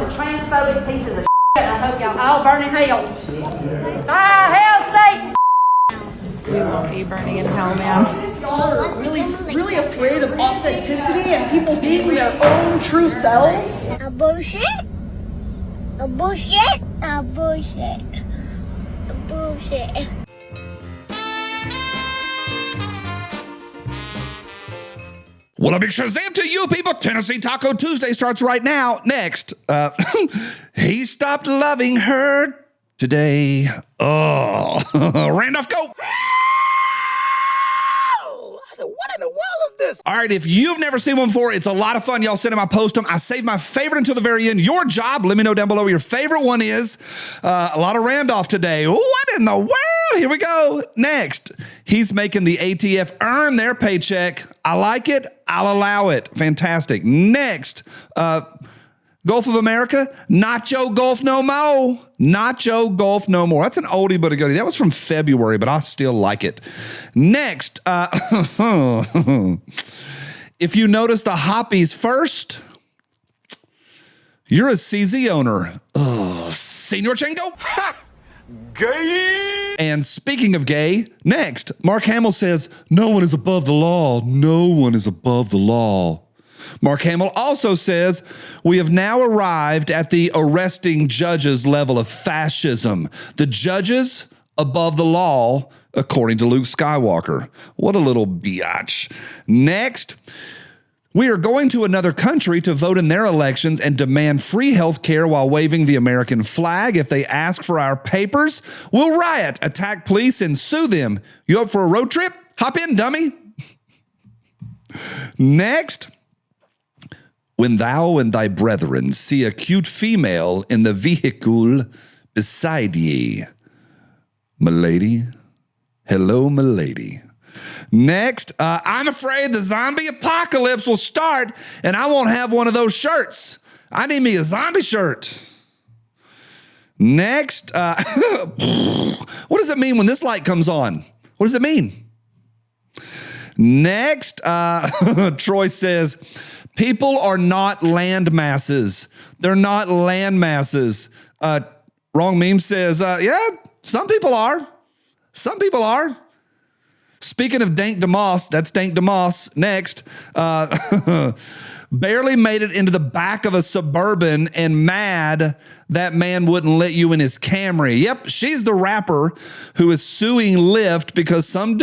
bunch of transphobic pieces of and I hope y'all all burn in hell. Hell, Satan! We won't be burning in hell, man. Y'all are really afraid of authenticity and people being their own true selves. A bullshit. A bullshit. A bullshit. A bullshit. Well, a big Shazam to you people. Tennessee Taco Tuesday starts right now. Next, he stopped loving her today. Oh, Randolph, go. I said, what in the world is this? All right, if you've never seen one before, it's a lot of fun. Y'all send them, I post them. I save my favorite until the very end. Your job, let me know down below what your favorite one is. A lot of Randolph today. What in the world? Here we go. Next, he's making the ATF earn their paycheck. I like it. I'll allow it. Fantastic. Next, Gulf of America, Nacho Gulf no more. Nacho Gulf no more. That's an oldie but a goodie. That was from February, but I still like it. Next, if you notice the hoppies first, you're a CZ owner. Senor Chengo. Gay. And speaking of gay, next, Mark Hamill says, no one is above the law. No one is above the law. Mark Hamill also says, we have now arrived at the arresting judges level of fascism. The judges above the law, according to Luke Skywalker. What a little biatch. Next, we are going to another country to vote in their elections and demand free health care while waving the American flag. If they ask for our papers, we'll riot, attack police, and sue them. You up for a road trip? Hop in, dummy. Next, when thou and thy brethren see a cute female in the vehicle beside ye, milady, hello, milady. Next, I'm afraid the zombie apocalypse will start and I won't have one of those shirts. I need me a zombie shirt. Next, what does it mean when this light comes on? What does it mean? Next, Troy says, people are not land masses. They're not land masses. Wrong meme says, yeah, some people are. Some people are. Speaking of Dank DeMoss, that's Dank DeMoss. Next, barely made it into the back of a Suburban and mad that man wouldn't let you in his Camry. Yep, she's the rapper who is suing Lyft because some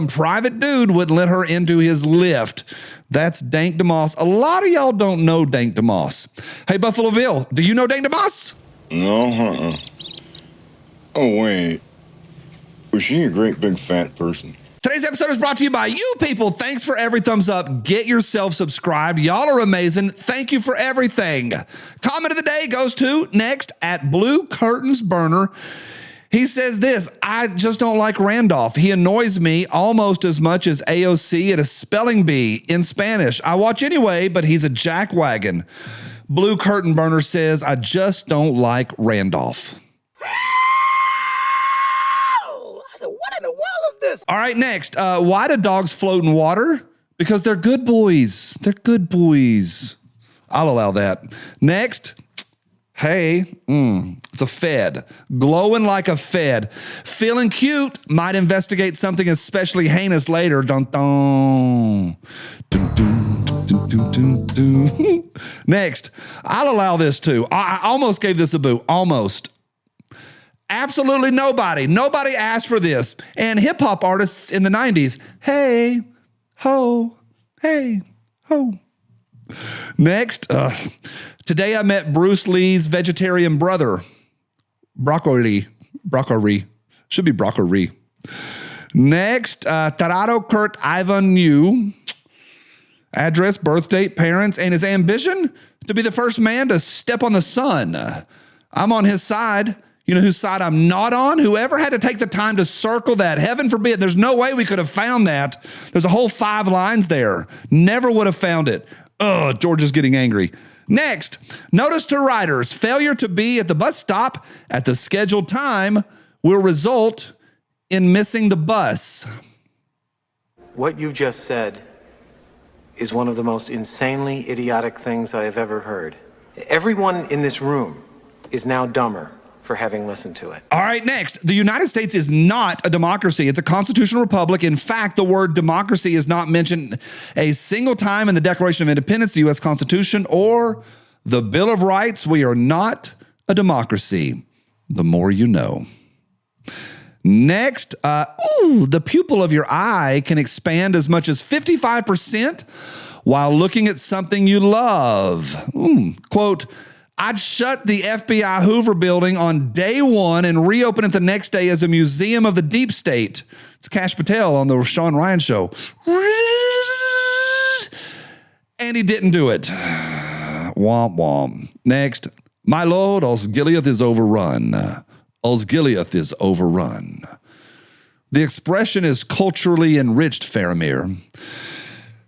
private dude wouldn't let her into his Lyft. That's Dank DeMoss. A lot of y'all don't know Dank DeMoss. Hey, Buffalo Bill, do you know Dank DeMoss? No, Oh, wait. Was she a great big fat person? Today's episode is brought to you by you people. Thanks for every thumbs up. Get yourself subscribed. Y'all are amazing. Thank you for everything. Comment of the day goes to next at Blue Curtains Burner. He says this, I just don't like Randolph. He annoys me almost as much as AOC at a spelling bee in Spanish. I watch anyway, but he's a jackwagon. Blue Curtain Burner says, I just don't like Randolph. What in the world is this? All right, next. Why do dogs float in water? Because they're good boys. They're good boys. I'll allow that. Next. Hey, it's a Fed. Glowing like a Fed. Feeling cute. Might investigate something especially heinous later. Dun dun. Dun dun dun dun dun dun. Next. I'll allow this too. I almost gave this a boo. Almost. Absolutely nobody. Nobody asked for this. And hip hop artists in the 90s. Hey, ho, hey, ho. Next, today I met Bruce Lee's vegetarian brother. Broccoli. Should be broccoli. Next, Tarado Kurt Ivan Yu. Address, birth date, parents, and his ambition to be the first man to step on the sun. I'm on his side. You know whose side I'm not on? Whoever had to take the time to circle that. Heaven forbid. There's no way we could have found that. There's a whole 5 lines there. Never would have found it. Oh, George is getting angry. Next, notice to riders, failure to be at the bus stop at the scheduled time will result in missing the bus. What you just said is one of the most insanely idiotic things I have ever heard. Everyone in this room is now dumber for having listened to it. All right, next. The United States is not a democracy. It's a constitutional republic. In fact, the word democracy is not mentioned a single time in the Declaration of Independence, the U.S. Constitution, or the Bill of Rights. We are not a democracy. The more you know. Next, the pupil of your eye can expand as much as 55% while looking at something you love. Quote, I'd shut the FBI Hoover building on day one and reopen it the next day as a museum of the deep state. It's Kash Patel on the Sean Ryan show. And he didn't do it. Womp womp. Next, my lord, Osgiliath is overrun. Osgiliath is overrun. The expression is culturally enriched, Faramir.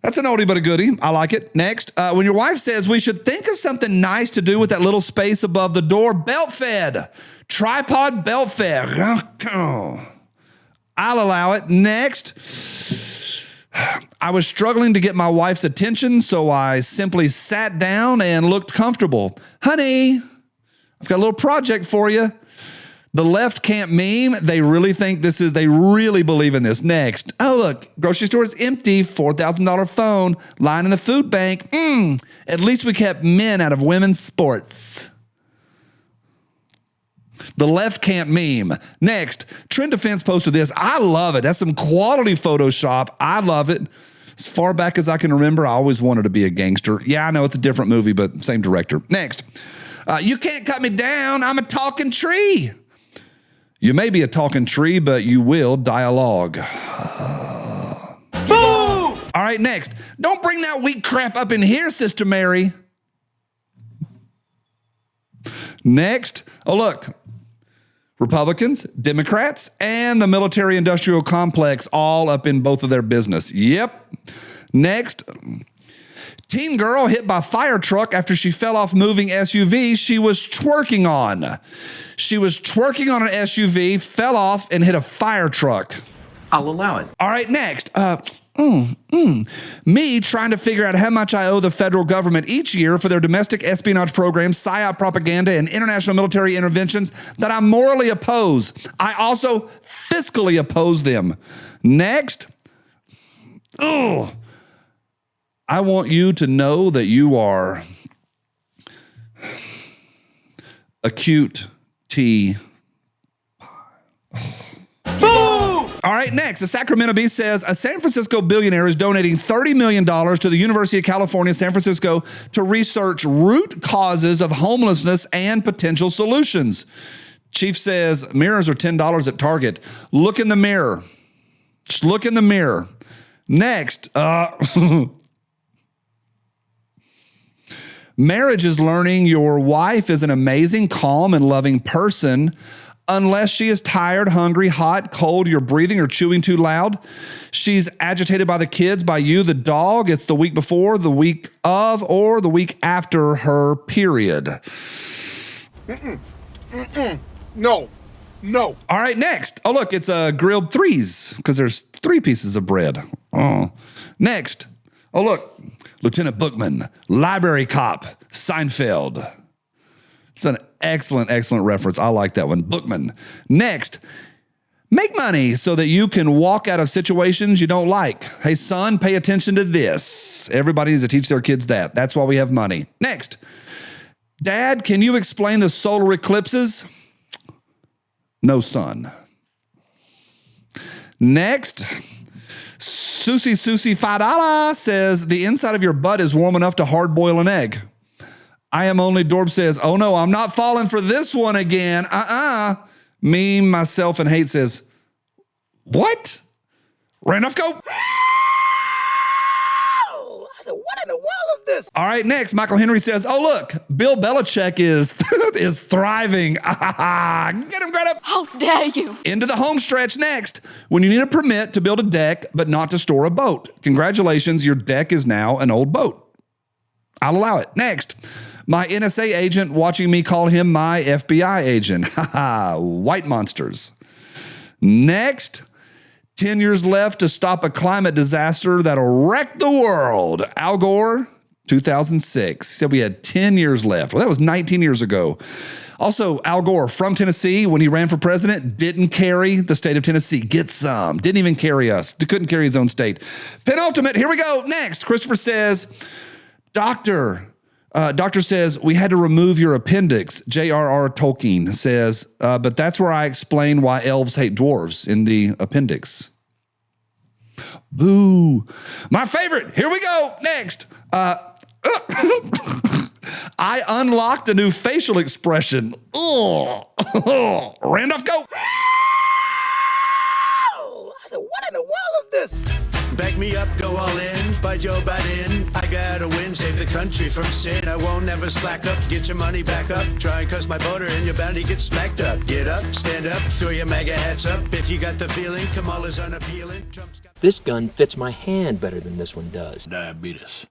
That's an oldie but a goodie. I like it. Next, when your wife says we should think of something nice to do with that little space above the door, belt fed. Tripod belt fed. I'll allow it. Next, I was struggling to get my wife's attention, so I simply sat down and looked comfortable. Honey, I've got a little project for you. The left can't meme. They really think they really believe in this. Next. Oh, look, grocery store is empty. $4,000 phone. Line in the food bank. At least we kept men out of women's sports. The left can't meme. Next. Trend Defense posted this. I love it. That's some quality Photoshop. I love it. As far back as I can remember, I always wanted to be a gangster. Yeah, I know it's a different movie, but same director. Next. You can't cut me down. I'm a talking tree. You may be a talking tree, but you will dialogue. Boom! All right, next. Don't bring that weak crap up in here, Sister Mary. Next. Oh, look. Republicans, Democrats, and the military-industrial complex all up in both of their business. Yep. Next. Teen girl hit by fire truck after she fell off moving SUV she was twerking on. She was twerking on an SUV, fell off, and hit a fire truck. I'll allow it. All right, next. Me trying to figure out how much I owe the federal government each year for their domestic espionage programs, psyop propaganda, and international military interventions that I morally oppose. I also fiscally oppose them. Next. I want you to know that you are a cute tea. Boom! All right, next, the Sacramento Bee says a San Francisco billionaire is donating $30 million to the University of California, San Francisco to research root causes of homelessness and potential solutions. Chief says mirrors are $10 at Target. Look in the mirror. Just look in the mirror. Next, marriage is learning your wife is an amazing, calm, and loving person unless she is tired, hungry, hot, cold, you're breathing or chewing too loud. She's agitated by the kids, by you, the dog. It's the week before, the week of, or the week after her period. No. All right, next. Oh, look, it's grilled threes because there's 3 pieces of bread. Oh. Next. Oh, look. Lieutenant Bookman, library cop, Seinfeld. It's an excellent reference. I like that one. Bookman. Next, make money so that you can walk out of situations you don't like. Hey, son, pay attention to this. Everybody needs to teach their kids that. That's why we have money. Next, Dad, can you explain the solar eclipses? No, son. Next, Susie $5 says the inside of your butt is warm enough to hard boil an egg. I am only Dorb says, oh no, I'm not falling for this one again. Me, myself, and hate says, what? Randolph, go. I said, what in the world is this? All right, next, Michael Henry says, oh look, Bill Belichick is thriving. Get him, Greta. How dare you? Into the home stretch next. When you need a permit to build a deck, but not to store a boat. Congratulations, your deck is now an old boat. I'll allow it. Next, my NSA agent watching me call him my FBI agent. White monsters. Next, 10 years left to stop a climate disaster that'll wreck the world. Al Gore, 2006. He said we had 10 years left. Well, that was 19 years ago. Also, Al Gore from Tennessee, when he ran for president, didn't carry the state of Tennessee. Get some. Didn't even carry us. Couldn't carry his own state. Penultimate. Here we go. Next, Christopher says, Doctor says, we had to remove your appendix. J.R.R. Tolkien says, but that's where I explain why elves hate dwarves in the appendix. Boo. My favorite. Here we go. Next. I unlocked a new facial expression. Randolph, go. I said, what in the world is this? Back me up, go all in, by Joe Biden. I gotta win, save the country from sin. I won't never slack up, get your money back up. Try and cuss my voter and you're bound to get smacked up. Get up, stand up, throw your MAGA hats up. If you got the feeling, Kamala's unappealing. This gun fits my hand better than this one does. Diabetes.